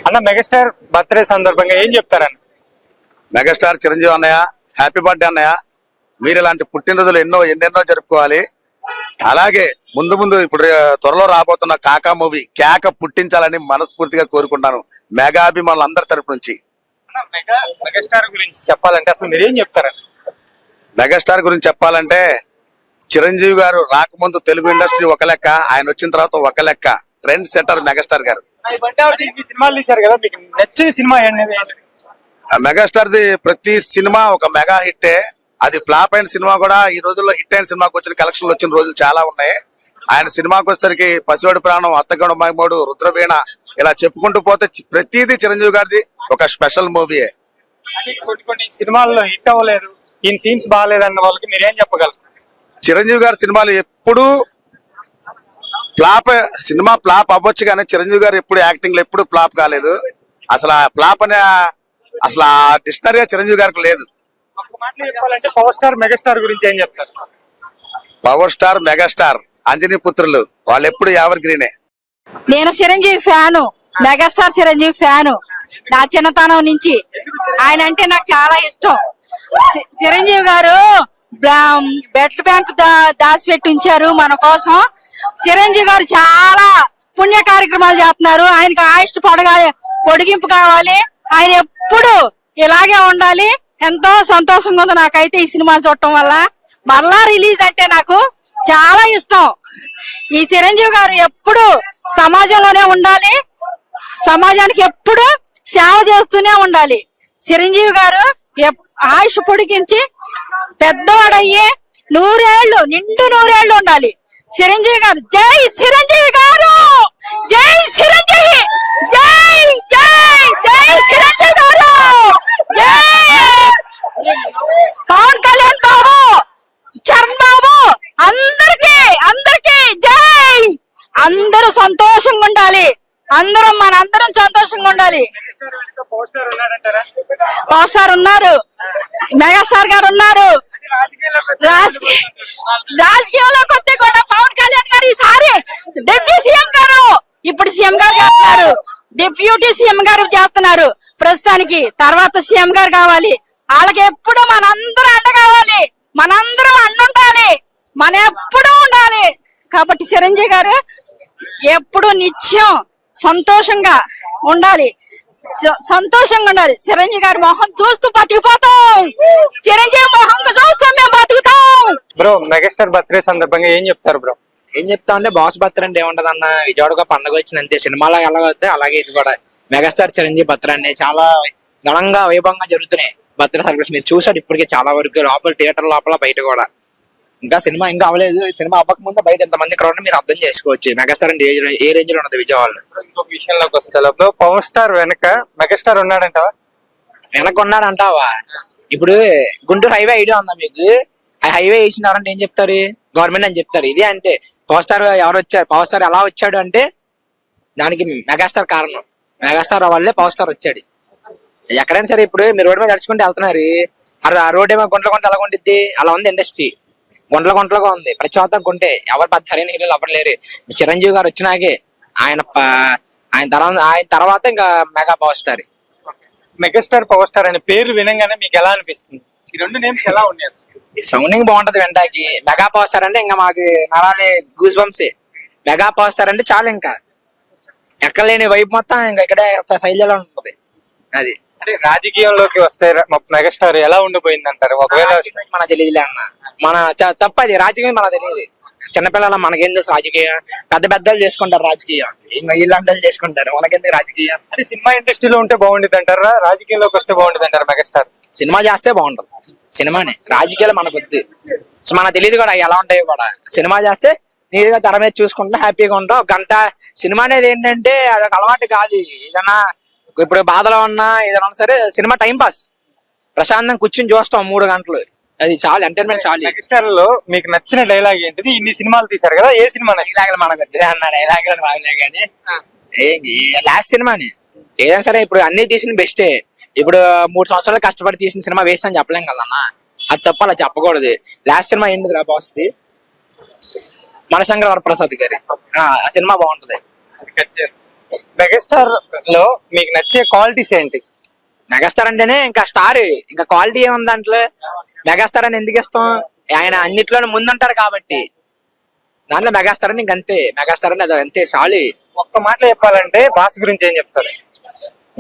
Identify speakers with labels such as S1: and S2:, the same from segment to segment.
S1: అన్న megastar birthday సందర్భంగా ఏం చెప్తారన్న?
S2: మెగాస్టార్ చిరంజీవి అన్నయ్య, హ్యాపీ బర్త్డే అన్నయ్య. మీరు ఇలాంటి పుట్టినరోజులు ఎన్నెన్నో జరుపుకోవాలి. అలాగే ముందు ముందు ఇప్పుడు త్వరలో రాబోతున్న కాకా మూవీ కేక పుట్టించాలని మనస్ఫూర్తిగా కోరుకుంటాను మెగా అభిమానులు అందరి తరపు నుంచి.
S1: మెగాస్టార్ గురించి చెప్పాలంటే అసలు మీరేం చెప్తారన్న?
S2: మెగాస్టార్ గురించి చెప్పాలంటే చిరంజీవి గారు రాకముందు తెలుగు ఇండస్ట్రీ ఒక లెక్క, ఆయన వచ్చిన తర్వాత ఒక లెక్క. ట్రెండ్ సెటర్ మెగాస్టార్ గారు.
S1: సినిమాలు తీశారు కదా, మీకు నచ్చిన సినిమా అనేది?
S2: మెగాస్టార్ ది ప్రతి సినిమా ఒక మెగా హిట్టే. అది ఫ్లాప్ అయిన సినిమా కూడా ఈ రోజుల్లో హిట్ అయిన సినిమాకి వచ్చిన కలెక్షన్లు వచ్చిన రోజులు చాలా ఉన్నాయి. ఆయన సినిమాకి వచ్చేసరికి పసివాడి ప్రాణం, అత్తగడ మైమోడు, రుద్రవీణ ఇలా చెప్పుకుంటూ పోతే ప్రతిదీ చిరంజీవి గారిది ఒక స్పెషల్ మూవీయే.
S1: కొన్ని సినిమాల్లో హిట్ అవ్వలేదు, ఈయన సీన్స్ బాగాలేదన్న వాళ్ళకి మీరేం చెప్పగలరు?
S2: చిరంజీవి గారి సినిమాలు ఎప్పుడు సినిమా ఫ్లాప్ అవ్వచ్చు కానీ చిరంజీవి గారు ఎప్పుడు యాక్టింగ్ లో ఎప్పుడు ఫ్లాప్ కాలేదు. అసలు ఆ ఫ్లాప్ అనే అసలు ఆ డిక్షనరీ చిరంజీవి గారికి లేదు.
S1: చెప్పాలంటే పవర్ స్టార్ మెగాస్టార్ గురించి ఏం చెప్తారు?
S2: పవర్ స్టార్ మెగాస్టార్ అంజనీ పుత్రులు వాళ్ళు ఎప్పుడు ఎవర్ గ్రీనే.
S3: నేను Chiranjeevi fan, megastar Chiranjeevi fan. నా చిన్నతనం నుంచి ఆయన అంటే నాకు చాలా ఇష్టం. చిరంజీవి గారు బ్లడ్ బ్యాంక్ దాచిపెట్టి ఉంచారు మన కోసం. చిరంజీవి గారు చాలా పుణ్య కార్యక్రమాలు చేస్తున్నారు. ఆయనకు ఆయుష్ పొడిగింపు కావాలి. ఆయన ఎప్పుడు ఇలాగే ఉండాలి. ఎంతో సంతోషంగా ఉంది నాకైతే ఈ సినిమా చూడటం వల్ల. మళ్ళా రిలీజ్ అంటే నాకు చాలా ఇష్టం. ఈ చిరంజీవి గారు ఎప్పుడు సమాజంలోనే ఉండాలి, సమాజానికి ఎప్పుడు సేవ చేస్తూనే ఉండాలి. చిరంజీవి గారు ఆయుష్ పొడిగించి పెద్దవాడయ్యి నిండు నూరేళ్లు ఉండాలి. చిరంజీవి గారు జై చిరంజీవి గారు, జై చిరంజీవి, జై జై జై చిరంజీవి గారు, జై పవన్ కళ్యాణ్ బాబు, చరణ్ బాబు, అందరికీ జై. అందరూ సంతోషంగా ఉండాలి, మనందరం సంతోషంగా ఉండాలి. పవర్ స్టార్ ఉన్నారు, మెగాస్టార్ గారు ఉన్నారు. రాజకీయంలోకి వస్తే కూడా పవన్ కళ్యాణ్ గారు ఈసారి డిప్యూటీ సీఎం గారు, ఇప్పుడు సీఎం గారు చేస్తున్నారు, డిప్యూటీ సీఎం గారు చేస్తున్నారు ప్రస్తుతానికి. తర్వాత సీఎం గారు కావాలి. వాళ్ళకి ఎప్పుడు మనందరం అండ కావాలి, మనందరం అండుండాలి, మన ఎప్పుడు ఉండాలి. కాబట్టి చిరంజీవి గారు ఎప్పుడు నిత్యం సంతోషంగా ఉండాలి, చిరంజీవి గారి మొహం చూస్తూ బతికిపోతాం. చిరంజీవి మొహం చూస్తూ మేము బతుకుతాం.
S1: బ్రో మెగాస్టార్ బర్త్డే సందర్భంగా ఏం చెప్తారు బ్రో?
S4: ఏం చెప్తా అంటే బాస్ బర్త్డే అంటే ఏముంటది అన్న, విజయవాడగా పండుగ వచ్చిన అంతే. సినిమాలో ఎలా వస్తే అలాగే ఇది కూడా మెగాస్టార్ చిరంజీవి బర్త్డే అంటే చాలా ఘనంగా వైభవంగా జరుగుతున్నాయి బర్త్డే సెలబ్రేషన్. మీరు చూసారు ఇప్పటికే చాలా వరకు, లోపల థియేటర్ లోపల బయట కూడా. ఇంకా సినిమా ఇంకా అవ్వలేదు, సినిమా అవ్వక ముందు బయట ఎంతమంది క్రౌడ్ మీరు అర్థం చేసుకోవచ్చు మెగాస్టార్ అంటే ఏ రేంజ్ లో ఉన్నది విజయవాడలో.
S1: ఇంకొక విషయంలోకి వస్తే పవర్ స్టార్ వెనక మెగాస్టార్ ఉన్నాడంటావా?
S4: వెనక ఉన్నాడంటావా? ఇప్పుడు గుంటూరు హైవే ఐడియా ఉందా మీకు? ఆ హైవే వేసిన ఎవరంటే ఏం చెప్తారు? గవర్నమెంట్ అని చెప్తారు. ఇదే అంటే పవర్ స్టార్ ఎవరు వచ్చారు, పవర్ స్టార్ ఎలా వచ్చాడు అంటే దానికి మెగాస్టార్ కారణం. మెగాస్టార్ వల్లే పవర్ స్టార్ వచ్చాడు. ఎక్కడైనా సరే ఇప్పుడు మీరు రోడ్డు మీద నడుచుకుంటూ వెళ్తున్నారు, ఆ రోడ్ ఏమో గుంటల గుంట ఎలా ఉండిద్ది, అలా ఉంది ఇండస్ట్రీ. గుంటలుగా ఉంది, ప్రతి చోట గుంటే. ఎవరు పెద్ద సరైన హీరోలు ఎవరు లేరు. చిరంజీవి గారు వచ్చినాకే ఆయన తర్వాత ఇంకా mega power star.
S1: Megastar power star అనే పేరు వినంగానే మీకు ఎలా అనిపిస్తుంది? ఈ రెండు నేమ్స్ ఎలా ఉన్నాయి?
S4: సౌండింగ్ బాగుంటది వెంటాకి. మెగా పవర్ స్టార్ అంటే ఇంకా మాకు నరాలే goose bumps. Mega power star అంటే చాలు, ఇంకా ఎక్కలేని వైపు మొత్తం ఇంకా ఇక్కడే శైలిలో ఉంటది. అది
S1: అంటే రాజకీయంలోకి వస్తే మెగాస్టార్ ఎలా ఉండిపోయింది అంటారు? ఒకవేళ
S4: మన తెలియదులే అన్న, మన తప్పది. రాజకీయం మనకు తెలియదు. చిన్నపిల్లల మనకేం తెలుసు రాజకీయం? పెద్దలు చేసుకుంటారు రాజకీయం, ఇంకా ఇలాంటి చేసుకుంటారు, మనకెందుకు రాజకీయం?
S1: అంటే సినిమా ఇండస్ట్రీలో ఉంటే బాగుండేది అంటారా, రాజకీయంలోకి వస్తే బాగుండేది అంటారా? మెగాస్టార్
S4: సినిమా చేస్తే బాగుంటది. సినిమానే, రాజకీయాలు మనకు వద్దు. మనకు తెలియదు కూడా ఎలా ఉంటాయో కూడా. సినిమా చేస్తే నీట్గా తెర మీద చూసుకుంటా హ్యాపీగా ఉంటాం. ఒక గంట సినిమా అనేది ఏంటంటే అదొక అలవాటు కాదు. ఏదైనా ఇప్పుడు బాధలో ఉన్నా ఏదైనా సరే సినిమా టైం పాస్, ప్రశాంతంగా కూర్చుని చూస్తాం 3 గంటలు. అది చాలా ఎంటర్టైన్మెంట్. చాలు.
S1: మెగాస్టార్ లో మీకు నచ్చిన డైలాగ్ ఏంటిది? ఇన్ని సినిమాలు తీశారు కదా, ఏ సినిమా
S4: డైలాగ్ మనకు వద్దులే అన్న, డైలాగ్ రాలే కానీ లాస్ట్ సినిమాని ఏదైనా సరే ఇప్పుడు అన్ని తీసిన బెస్టే. ఇప్పుడు 3 సంవత్సరాలు కష్టపడి తీసిన సినిమా వేస్ట్ అని చెప్పలేం కదన్నా, అది తప్ప అలా చెప్పకూడదు. లాస్ట్ సినిమా ఏంటిది రా బాస్ది? మనశంకర వరప్రసాద్ గారి ఆ సినిమా బాగుంటది.
S1: మెగాస్టార్ లో మీకు నచ్చే క్వాలిటీస్ ఏంటి?
S4: మెగాస్టార్ అంటేనే ఇంకా స్టార్, ఇంకా క్వాలిటీ ఏముంది దాంట్లో? మెగాస్టార్ అని ఎందుకు ఇస్తాం? ఆయన అన్నిట్లోనే ముందుంటారు కాబట్టి దాంట్లో మెగాస్టార్ అని ఇంకంతే. మెగాస్టార్ అని అది అంతే చాలు.
S1: ఒక్క మాటలో చెప్పాలంటే బాస్ గురించి ఏం చెప్తారు?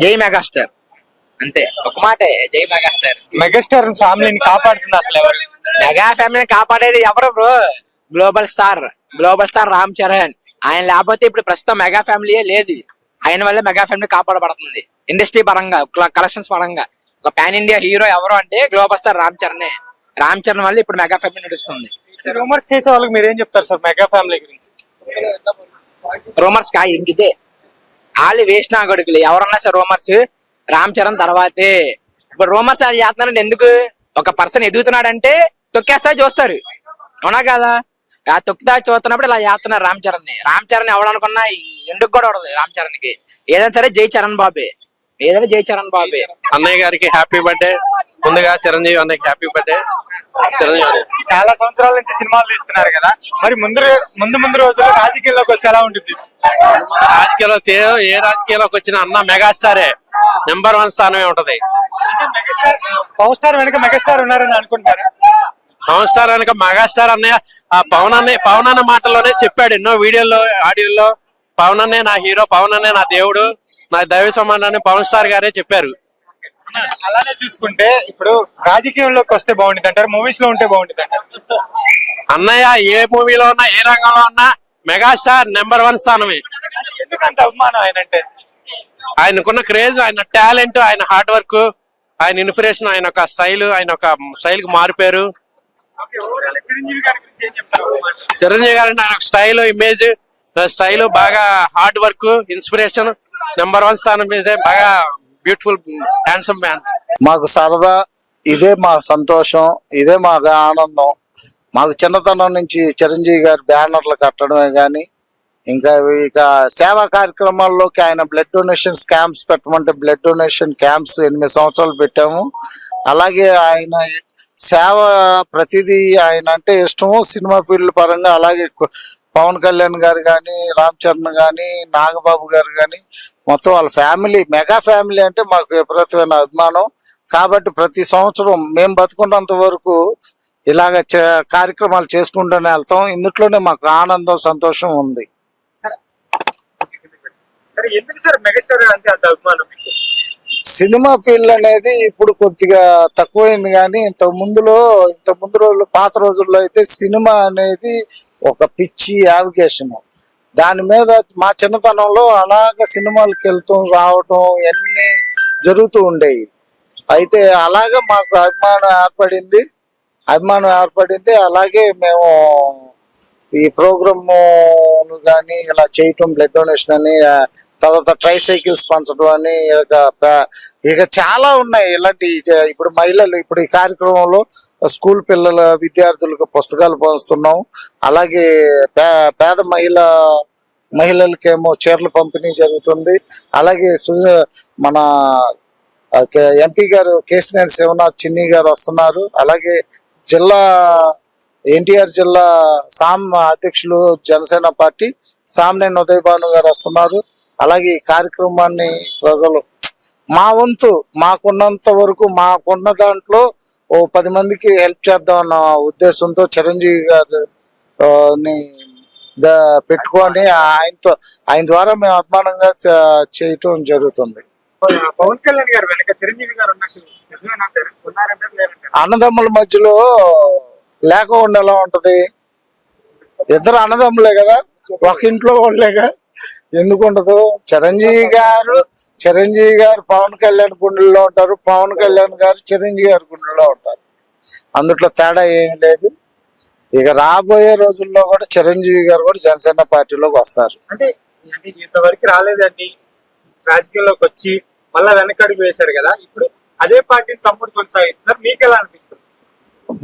S4: జై మెగాస్టార్ అంతే, ఒక మాటే, జై మెగాస్టార్.
S1: మెగాస్టార్ ఫ్యామిలీని కాపాడుతుంది అసలు ఎవరు?
S4: మెగా ఫ్యామిలీని కాపాడేది ఎవరు bro? Global star Ram Charan. ఆయన లేకపోతే ఇప్పుడు ప్రస్తుతం మెగా ఫ్యామిలీయే లేదు. ఆయన వల్ల మెగా ఫ్యామిలీ కాపాడబడుతుంది. ఇండస్ట్రీ పరంగా, కలెక్షన్స్ పరంగా ఒక పాన్ ఇండియా హీరో ఎవరు అంటే గ్లోబల్ స్టార్ రామ్ చరణ్. రామ్ చరణ్ వల్ల ఇప్పుడు మెగా ఫ్యామిలీ నడుస్తుంది.
S1: రూమర్స్ చేసే వాళ్ళకి మీరు ఏం చెప్తారు సార్ మెగా ఫ్యామిలీ గురించి?
S4: రూమర్స్ ఇంకిదే, వాళ్ళు వేసిన గడుగులు ఎవరన్నా సార్ రూమర్స్ రామ్ చరణ్ తర్వాతే. ఇప్పుడు రూమర్స్ అది చేస్తున్నారంటే ఎందుకు? ఒక పర్సన్ ఎదుగుతున్నాడంటే తొక్కేస్తా చూస్తారు, అవునా కదా? ఆ తొక్కుతా చూస్తున్నప్పుడు ఇలా చేస్తున్నారు రామ్ చరణ్ ఎవడనుకున్నా ఎందుకు కూడా ఉండదు రామ్ చరణ్ కి. ఏదైనా సరే జై చరణ్ బాబే, ఏదైనా జై చరణ్ బాబే.
S5: అన్నయ్య గారికి హ్యాపీ బర్త్డే. ముందుగా చిరంజీవి అన్నయ్యకి హ్యాపీ బర్త్డే. చిరంజీవి
S1: చాలా సంవత్సరాల నుంచి సినిమాలు తీస్తున్నారు కదా, మరి ముందు రోజుల్లో రాజకీయాల్లోకి వస్తే ఎలా ఉంటుంది?
S5: రాజకీయాల్లో ఏ రాజకీయాల్లోకి వచ్చిన అన్న మెగాస్టారే నెంబర్ 1 స్థానమే ఉంటది.
S1: పవర్ స్టార్ వెనక మెగాస్టార్ ఉన్నారని అనుకుంటారా?
S5: పవన్ స్టార్ వెనక మెగాస్టార్ అన్నయ్య ఆ పవన్ అన్న మాటల్లోనే చెప్పాడు ఎన్నో వీడియోల్లో, ఆడియోల్లో. పవన్ అన్నే నా హీరో, పవన్ అన్నే నా దేవుడు, నా దైవ సమానాన్ని పవన్ స్టార్ గారే చెప్పారు.
S1: అలానే చూసుకుంటే ఇప్పుడు రాజకీయంలోకి వస్తే బాగుంటుంది అంటారు, మూవీస్ లో ఉంటే బాగుంటుంది అంటారు?
S5: అన్నయ్య ఏ మూవీలో ఉన్నా, ఏ రంగంలో ఉన్నా మెగాస్టార్ నెంబర్ 1 స్థానమే.
S1: ఎందుకంత అభిమానం ఆయన అంటే?
S5: ఆయనకున్న క్రేజ్, ఆయన టాలెంట్, ఆయన హార్డ్ వర్క్, ఆయన ఇన్స్పిరేషన్, ఆయన ఒక స్టైల్, ఆయన ఒక స్టైల్ కి మారిపోయారు.
S1: చిరంజీవి గారి గురించి ఏం చెప్తారు?
S5: చిరంజీవి గారు అంటే ఆయన స్టైల్, ఇమేజ్, స్టైల్, బాగా హార్డ్ వర్క్, ఇన్స్పిరేషన్, నెంబర్ 1 స్థానం మీద, బాగా బ్యూటిఫుల్ హ్యాండ్సమ్ మ్యాన్.
S6: మాకు సరదా, ఇదే మా సంతోషం, ఇదే మాకు ఆనందం. మాకు చిన్నతనం నుంచి చిరంజీవి గారి బ్యానర్లు కట్టడమే కానీ ఇక సేవా కార్యక్రమాల్లోకి ఆయన బ్లడ్ డొనేషన్స్ క్యాంప్స్ పెట్టమంటే బ్లడ్ డొనేషన్ క్యాంప్స్ 8 సంవత్సరాలు పెట్టాము. అలాగే ఆయన సేవ ప్రతిదీ ఆయన అంటే ఇష్టము. సినిమా ఫీల్డ్ పరంగా అలాగే పవన్ కళ్యాణ్ గారు కానీ, రామ్ చరణ్ కానీ, నాగబాబు గారు కానీ, మొత్తం వాళ్ళ ఫ్యామిలీ, మెగా ఫ్యామిలీ అంటే మాకు విపరీతమైన అభిమానం. కాబట్టి ప్రతి సంవత్సరం మేము బతుకున్నంత వరకు ఇలాగ కార్యక్రమాలు చేసుకుంటూనే వెళ్తాం. ఇందులోనే మాకు ఆనందం, సంతోషం ఉంది.
S1: సరే, ఎందుకు సార్ మెగాస్టార్ అంటే అంత అభిమానం?
S6: సినిమా ఫీల్డ్ అనేది ఇప్పుడు కొద్దిగా తక్కువైంది కానీ ఇంత ముందు రోజులు, పాత రోజుల్లో అయితే సినిమా అనేది ఒక పిచ్చి యావిగేషన్. దాని మీద మా చిన్నతనంలో అలాగ సినిమాలకు వెళ్తూ రావటం ఇవన్నీ జరుగుతూ ఉండేవి. అయితే అలాగే మాకు అభిమానం ఏర్పడింది. అలాగే మేము ఈ ప్రోగ్రామ్ కానీ ఇలా చేయటం, బ్లడ్ డొనేషన్ అని, తర్వాత ట్రైసైకిల్స్ పంచడం అని, ఇక చాలా ఉన్నాయి ఇలాంటి. ఇప్పుడు మహిళలు, ఇప్పుడు ఈ కార్యక్రమంలో స్కూల్ విద్యార్థులకు పుస్తకాలు పంచుతున్నాం. అలాగే పేద మహిళలకేమో చీరలు పంపిణీ జరుగుతుంది. అలాగే మన ఎంపీ గారు కేసినేని శివనాథ్ చిన్ని గారు వస్తున్నారు. అలాగే ఎన్టీఆర్ జిల్లా అధ్యక్షులు జనసేన పార్టీ సామ్నేని ఉదయ్ భాను గారు వస్తున్నారు. అలాగే ఈ కార్యక్రమాన్ని ప్రజలు మా వంతు, మాకున్నంత వరకు, మాకున్న దాంట్లో ఓ 10 మందికి హెల్ప్ చేద్దామన్న ఉద్దేశంతో చిరంజీవి గారిని పెట్టుకొని ఆయన ద్వారా మేము అభిమానంగా చేయటం జరుగుతుంది.
S1: పవన్ కళ్యాణ్ గారు వెనక చిరంజీవి గారు ఉన్నట్టు నిజమేనంటారు?
S6: అన్నదమ్ముల మధ్యలో లేకుండా ఎలా ఉంటది? ఇద్దరు అన్నదమ్ములే కదా, ఒక ఇంట్లో వాళ్ళేగా, ఎందుకు ఉండదు? చిరంజీవి గారు పవన్ కళ్యాణ్ గుండెల్లో ఉంటారు, పవన్ కళ్యాణ్ గారు చిరంజీవి గారి గుండెల్లో ఉంటారు. అందుట్లో తేడా ఏమి లేదు. ఇక రాబోయే రోజుల్లో కూడా చిరంజీవి గారు కూడా జనసేన పార్టీలోకి వస్తారు.
S1: అంటే ఇంతవరకు రాలేదండి, రాజకీయాల్లోకి వచ్చి మళ్ళా వెనకడుగు వేశారు కదా, ఇప్పుడు అదే పార్టీని తమ్ముడు కొనసాగిస్తున్నారు. మీకు ఎలా అనిపిస్తుంది?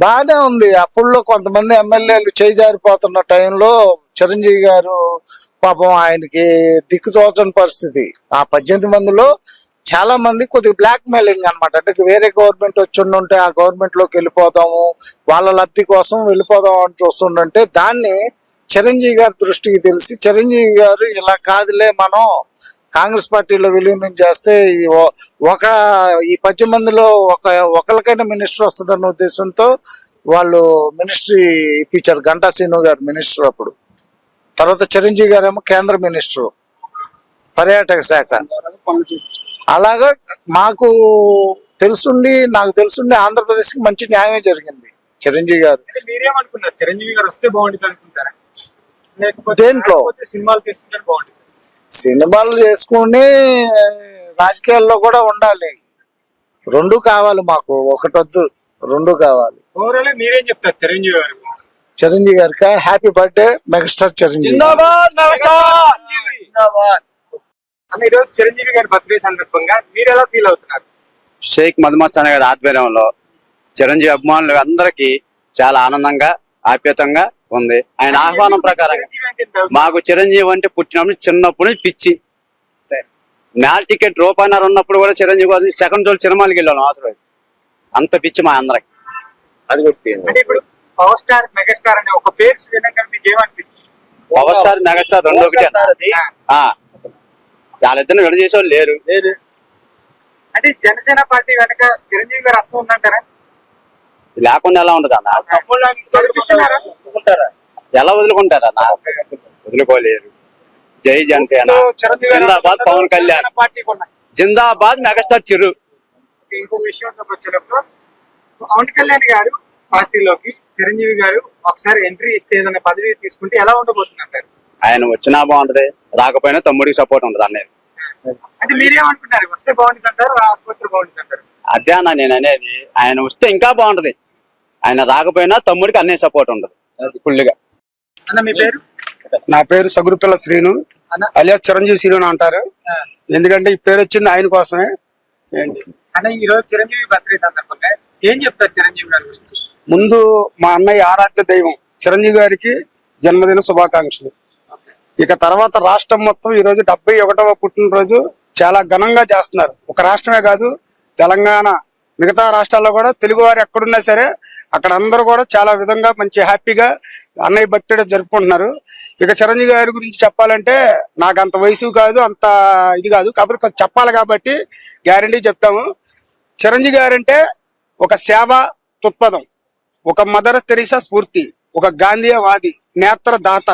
S6: బాగానే ఉంది. అప్పుడులో కొంతమంది ఎమ్మెల్యేలు చేజారిపోతున్న టైంలో చిరంజీవి గారు పాపం ఆయనకి దిక్కుతోచని పరిస్థితి. ఆ 18 మందిలో చాలా మంది కొద్దిగా బ్లాక్ మెయిలింగ్ అనమాట. అంటే వేరే గవర్నమెంట్ వచ్చి ఉంటే ఆ గవర్నమెంట్ లోకి వెళ్ళిపోదాము, వాళ్ళ లబ్ధి కోసం వెళ్ళిపోదాం అని చూస్తుంటే దాన్ని చిరంజీవి గారి దృష్టికి తెలిసి చిరంజీవి గారు ఇలా కాదులే, మనం కాంగ్రెస్ పార్టీలో విలీనం చేస్తే ఈ 10 మందిలో ఒకరికైనా మినిస్టర్ వస్తుందన్న ఉద్దేశంతో వాళ్ళు మినిస్ట్రీ ఇప్పించారు. గంటా శ్రీను గారు మినిస్టర్ అప్పుడు. తర్వాత చిరంజీవి గారేమో కేంద్ర మినిస్టర్ పర్యాటక శాఖ. అలాగా నాకు తెలుసుండి ఆంధ్రప్రదేశ్ కి మంచి న్యాయమే జరిగింది చిరంజీవి గారు.
S1: అంటే మీరేమనుకున్నారు? చిరంజీవి గారు వస్తే బాగుంటుంది అనుకుంటారా, లేకపోతే
S6: దేంట్లో?
S1: సినిమాలు చేసుకుంటే బాగుంటుంది?
S6: సినిమాలు చేసుకుని రాజకీయాల్లో కూడా ఉండాలి. రెండు కావాలి మాకు, ఒకటొద్దు, రెండు కావాలి.
S1: ఓవరాల్ మీరేం చెప్తారు చిరంజీవి గారి గురించి?
S6: చిరంజీవి గారికి హ్యాపీ బర్త్డే మెగాస్టార్ చిరంజీవి.
S1: అన్న, ఈరోజు చిరంజీవి గారి బర్త్డే సందర్భంగా మీరు ఎలా ఫీల్ అవుతున్నారు?
S7: షేక్ మధుమస్తాన్ గారి ఆధ్వర్యంలో చిరంజీవి అభిమానులు అందరికీ చాలా ఆనందంగా ఆప్యాయతంగా ఉంది. ఆయన ఆహ్వానం ప్రకారంగా
S1: చిరంజీవి అంటే ఇంత
S7: మాకు చిరంజీవి అంటే పుట్టినప్పుడు చిన్నప్పుడు నుంచి పిచ్చి. నాల్ టికెట్ రూపాయన్నర ఉన్నప్పుడు కూడా చిరంజీవి కోసం సెకండ్ రోజు సినిమాలకి వెళ్ళాను అవసరం అయితే. అంత పిచ్చి మా అందరికి. అది
S1: అంటే ఇప్పుడు పవర్ స్టార్ మెగాస్టార్ అనే ఒక పేరు వినగానే మీకు ఏమనిపిస్తుంది?
S7: పవర్ స్టార్ మెగాస్టార్ రెండు ఒకటి. వాళ్ళిద్దరిని విడ చేసేవాళ్ళు లేరు.
S1: అంటే జనసేన పార్టీ వెనక చిరంజీవి గారు వస్తూ ఉందంటారా?
S7: లేకుండా ఎలా ఉండదు అన్న?
S1: వదిలిపిస్తున్నారా?
S7: ఎలా వదులుకుంటారా అన్న? వదులుకోలేరు. జై జనసేన, జిందాబాద్ పవన్ కళ్యాణ్, జిందాబాద్ మెగాస్టార్ చిరు.
S1: ఇంకొక విషయంలోకి వచ్చినప్పుడు పవన్ కళ్యాణ్ గారు పార్టీలోకి చిరంజీవి గారు ఒకసారి ఎంట్రీ ఇస్తే ఏదైనా పదవి తీసుకుంటే ఎలా ఉండబోతుందంటారు?
S7: ఆయన వచ్చినా బాగుంటది, రాకపోయినా తమ్ముడికి సపోర్ట్ ఉండదు అనేది.
S1: అంటే మీరేమనుకుంటారు? వస్తే బాగుంటుంది అంటారు, రాకపోతే బాగుంటుంది అంటారు?
S7: అదే అన్న నేను అనేది. ఆయన వస్తే ఇంకా బాగుంటది, ఆయన రాకపోయినా తమ్ముడికి అన్నీ సపోర్ట్ ఉండదు ఫుల్గా.
S1: అన్న, మీ పేరు?
S8: నా పేరు సగురుపిల్ల శ్రీను,
S1: అన్న.
S8: అలియాస్ చిరంజీవి శ్రీను అంటారు. ఎందుకంటే ఈ పేరు వచ్చింది ఆయన కోసమే. ఏంటి
S1: అన్న, ఈ రోజు చిరంజీవి బర్త్డే సందర్భంగా ఏం చెప్తారు చిరంజీవి గారి గురించి?
S8: ముందు మా అన్నయ్య ఆరాధ్య దైవం చిరంజీవి గారికి జన్మదిన శుభాకాంక్షలు. ఇక తర్వాత రాష్ట్రం మొత్తం ఈ రోజు 71వ పుట్టినరోజు చాలా ఘనంగా చేస్తున్నారు. ఒక రాష్ట్రమే కాదు, తెలంగాణ మిగతా రాష్ట్రాల్లో కూడా తెలుగు వారు ఎక్కడున్నా సరే అక్కడ అందరూ కూడా చాలా విధంగా మంచి హ్యాపీగా అన్నయ్య బర్త్డే జరుపుకుంటున్నారు. ఇక చిరంజీవి గారి గురించి చెప్పాలంటే నాకు అంత వయసు కాదు, అంత ఇది కాదు, కాకపోతే కొంచెం చెప్పాలి కాబట్టి గ్యారంటీ చెప్తాము. చిరంజీవి గారు అంటే ఒక సేవ తృత్పదం, ఒక మదర్ తెరీసా స్ఫూర్తి, ఒక గాంధీయవాది, నేత్రదాత,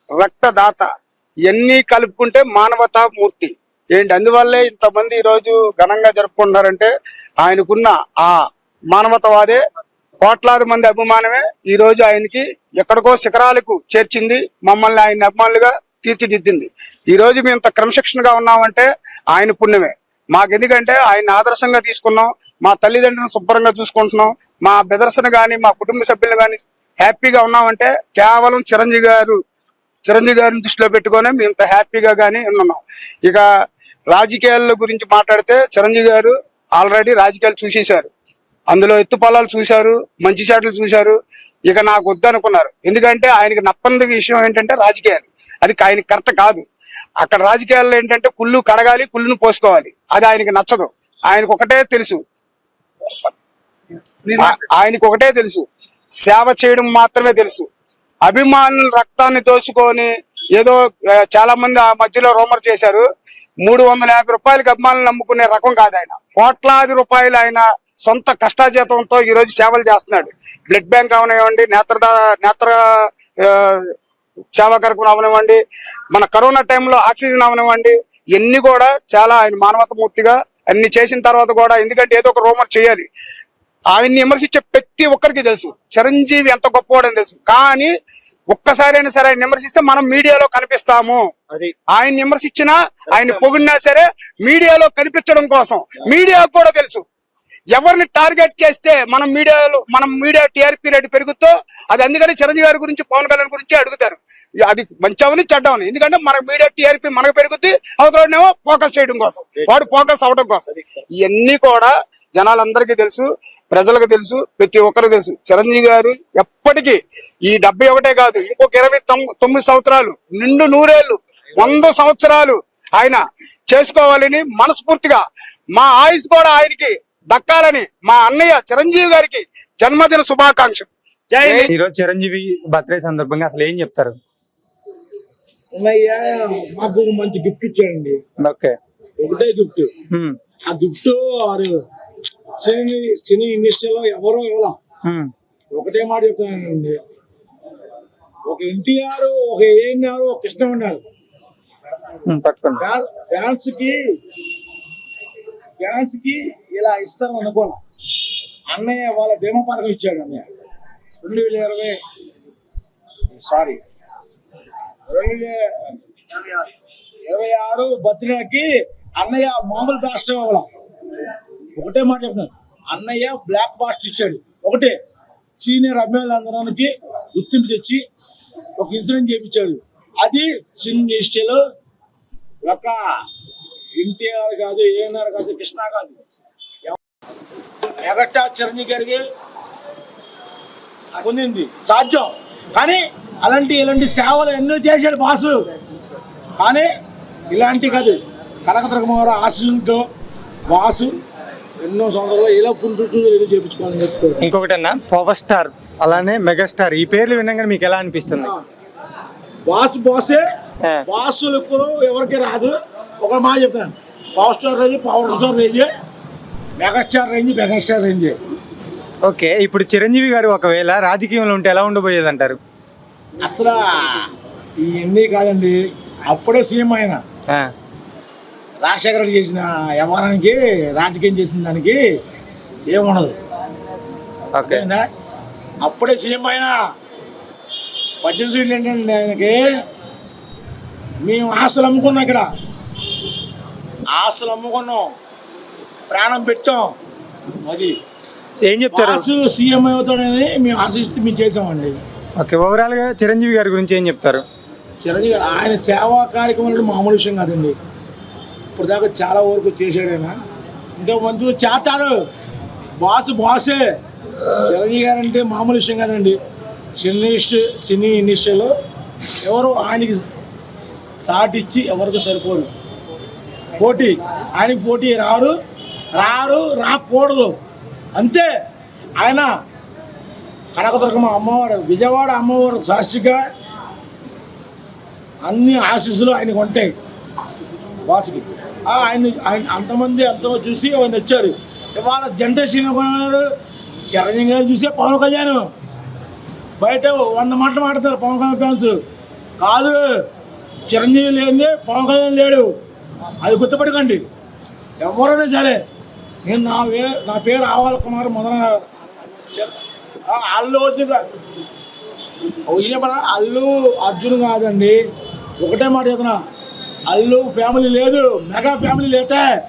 S8: రక్తదాత, ఇవన్నీ కలుపుకుంటే మానవతా మూర్తి. ఏంటి అందువల్లే ఇంతమంది ఈ రోజు ఘనంగా జరుపుకుంటున్నారంటే ఆయనకున్న ఆ మానవతావాదే కోట్లాది మంది అభిమానమే ఈ రోజు ఆయనకి ఎక్కడికో శిఖరాలకు చేర్చింది, మమ్మల్ని ఆయన అభిమానులుగా తీర్చిదిద్దింది. ఈ రోజు మేము ఇంత క్రమశిక్షణగా ఉన్నామంటే ఆయన పుణ్యమే. మాకు ఎందుకంటే ఆయన ఆదర్శంగా తీసుకున్నాం, మా తల్లిదండ్రులను శుభ్రంగా చూసుకుంటున్నాం, మా బెదర్సను గాని మా కుటుంబ సభ్యులు గాని హ్యాపీగా ఉన్నామంటే కేవలం చిరంజీవి గారిని దృష్టిలో పెట్టుకొని మేము ఇంత హ్యాపీగా గానీ ఉన్నాం. ఇక రాజకీయాల గురించి మాట్లాడితే చిరంజీవి గారు ఆల్రెడీ రాజకీయాలు చూసేశారు, అందులో ఎత్తుపల్లాలు చూశారు, మంచి చాట్లు చూశారు. ఇక నాకు వద్దనుకున్నారు. ఎందుకంటే ఆయనకి నప్పని విషయం ఏంటంటే రాజకీయాలు, అది ఆయనకి కరెక్ట్ కాదు. అక్కడ రాజకీయాల్లో ఏంటంటే కుళ్ళు కడగాలి, కుళ్ళును పోసుకోవాలి, అది ఆయనకి నచ్చదు. ఆయనకు ఒకటే తెలుసు, సేవ చేయడం మాత్రమే తెలుసు. అభిమానుల రక్తాన్ని దోచుకొని ఏదో చాలా మంది ఆ మధ్యలో రూమర్ చేశారు, 350 రూపాయలకి అభిమానులు నమ్ముకునే రకం కాదు ఆయన. కోట్లాది రూపాయలు ఆయన సొంత కష్టాజీతంతో ఈ రోజు సేవలు చేస్తున్నాడు. బ్లడ్ బ్యాంక్ అవనివ్వండి, నేత్ర సేవా కార్యక్రమం అవనివ్వండి, మన కరోనా టైంలో ఆక్సిజన్ అవనివ్వండి, ఇవన్నీ కూడా చాలా ఆయన మానవత మూర్తిగా అన్ని చేసిన తర్వాత కూడా, ఎందుకంటే ఏదో ఒక రూమర్ చేయాలి. ఆయన్ని విమర్శించే ప్రతి ఒక్కరికి తెలుసు చిరంజీవి ఎంత గొప్పవాడని తెలుసు. కానీ ఒక్కసారైనా సరే ఆయన విమర్శిస్తే మనం మీడియాలో కనిపిస్తాము. ఆయన విమర్శించినా ఆయన పొగిడినా సరే మీడియాలో కనిపించడం కోసం మీడియాకు కూడా తెలుసు. ఎవరిని టార్గెట్ చేస్తే మనం మీడియా టీఆర్పీ రేటు పెరుగుతో అది. అందుకని చిరంజీవి గారి గురించి పవన్ కళ్యాణ్ గురించి అడుగుతారు. అది మంచవని చెడ్డవని, ఎందుకంటే మనకు మీడియా టీఆర్పీ మనకు పెరుగుద్ది, అవతలనేమో ఫోకస్ చేయడం కోసం, వాడు ఫోకస్ అవడం కోసం. ఇవన్నీ కూడా జనాలందరికీ తెలుసు, ప్రజలకు తెలుసు, ప్రతి ఒక్కరికి తెలుసు. చిరంజీవి గారు ఎప్పటికీ ఈ 71 కాదు, ఇంకొక 29 సంవత్సరాలు, నిండు 100 ఏళ్ళు, 100 సంవత్సరాలు ఆయన చేసుకోవాలని మనస్ఫూర్తిగా, మా ఆయుష్ కూడా ఆయనకి దక్కాలని మా అన్నయ్య చిరంజీవి గారికి జన్మదిన శుభాకాంక్షలు.
S1: ఈ రోజు చిరంజీవి బర్త్డే సందర్భంగా అసలు ఏం చెప్తారు?
S9: అన్నయ్య మాకు ఒక మంచి గిఫ్ట్ ఇచ్చాడండి.
S1: ఓకే.
S9: ఒకటే గిఫ్ట్.
S1: ఉమ్,
S9: ఆ గిఫ్ట్ వారు సినీ ఇండస్ట్రీలో ఎవరో ఇవ్వలా.
S1: ఉమ్,
S9: ఒకటే మాట చెప్తానండి, ఒక ఎన్టీఆర్, ఒక ఏఎన్ఆర్, ఒక కృష్ణ ఉన్నారు.
S1: పట్టుకోండి.
S9: ఫ్యాన్స్ కి ఇలా ఇస్తారని అనుకోను. అన్నయ్య వాళ్ళ బీమా పథకం ఇచ్చాడు. అన్నయ్య 2026 బర్త్డేకి అన్నయ్య మామూలు బాస్టర్ ఇవ్వాల. ఒకటే మాట చెప్తున్నాను, అన్నయ్య బ్లాక్ బాస్టర్ ఇచ్చాడు. ఒకటే సీనియర్ అభిమానులందరికి గుర్తింపు తెచ్చి ఒక ఇన్సూరెన్స్ చేయించాడు. అది సినీ ఇండస్ట్రీలో ఒక ఎన్టీఆర్ కాదు, ఏఎన్ఆర్ కాదు, కృష్ణ కాదు, మెగాస్టార్ చిరంజీవి గారికి పొందింది సాధ్యం. కానీ ఇలాంటి సేవలు ఎన్నో చేశాడు బాసు. కానీ ఇలాంటి కాదు, కనకదుర్గమ్మ గారు ఆశీస్సులతో బాసు ఎన్నో సంవత్సరాలు ఇలా పునరుద్ధరణ చేయించుకోవాలని చెప్తారు.
S1: ఇంకొకటి అన్న, పవర్ స్టార్ అలానే మెగాస్టార్ ఈ పేర్లు వినగానే మీకు ఎలా అనిపిస్తుంది?
S9: బాసే బాసులు ఎవరికి రాదు. ఒక మాట చెప్తాను, power star range, megastar range.
S1: Okay. ఇప్పుడు చిరంజీవి గారు ఒకవేళ రాజకీయంలో ఉంటే ఎలా ఉండబోయేది అంటారు?
S9: అసలు ఇవన్నీ కాదండి, అప్పుడే సీఎం ఆయన. రాజశేఖర రెడ్డి చేసిన వ్యవహారానికి రాజకీయం చేసిన దానికి ఏముండదు.
S1: ఓకే.
S9: అప్పుడే సీఎం ఆయన 18 సీట్లు ఏంటండి ఆయనకి. మేము ఆస్తులు అమ్ముకున్నాం, ఇక్కడ ఆస్తులు అమ్ముకున్నాం, ప్రాణం పెట్టాం. అది
S1: ఏం చెప్తారు?
S9: సీఎం అవుతాడని మేము ఆశిస్తూ మేము చేసామండి.
S1: ఓకే. ఓవరాల్ గా చిరంజీవి గారి గురించి ఏం చెప్తారు?
S9: చిరంజీవి ఆయన సేవా కార్యక్రమాలు మామూలు విషయం కాదండి. ఇప్పుడు దాకా చాలా వరకు చేశాడు ఆయన, ఇంకా మంచిగా చేస్తాడు. బాసే చిరంజీవి గారు అంటే మామూలు విషయం కాదండి. సినీ ఇండస్ట్రీలో ఎవరు ఆయనకి సాటి ఇచ్చి ఎవరికి సరిపోరు. ఆయనకి పోటీ రాకూడదు అంతే. ఆయన కనకదుర్గమ్మ అమ్మవారు, విజయవాడ అమ్మవారు సాక్షిగా అన్ని ఆశీస్సులు ఆయనకు ఉంటాయి బాసుకి. ఆయన అంతమంది ఎంతో చూసి ఆయన వచ్చారు. ఇవాళ జనరేషన్ చిరంజీవి గారు చూసే పవన్ కళ్యాణ్ బయట 100 మాటలు మాట్లాడతారు పవన్ కళ్యాణ్ ఫ్యాన్స్. కాదు, చిరంజీవి లేదే పవన్ కళ్యాణ్ లేడు, అది గుర్తుపెట్టుకోండి. ఎవరైనా సరే, నేను నా పేరు ఆవాల కుమార్ మొదల అల్లు అర్జున్ కాదండి. ఒకటే మాట చెప్తున్నా, అల్లు ఫ్యామిలీ లేదు, మెగా ఫ్యామిలీ లేతే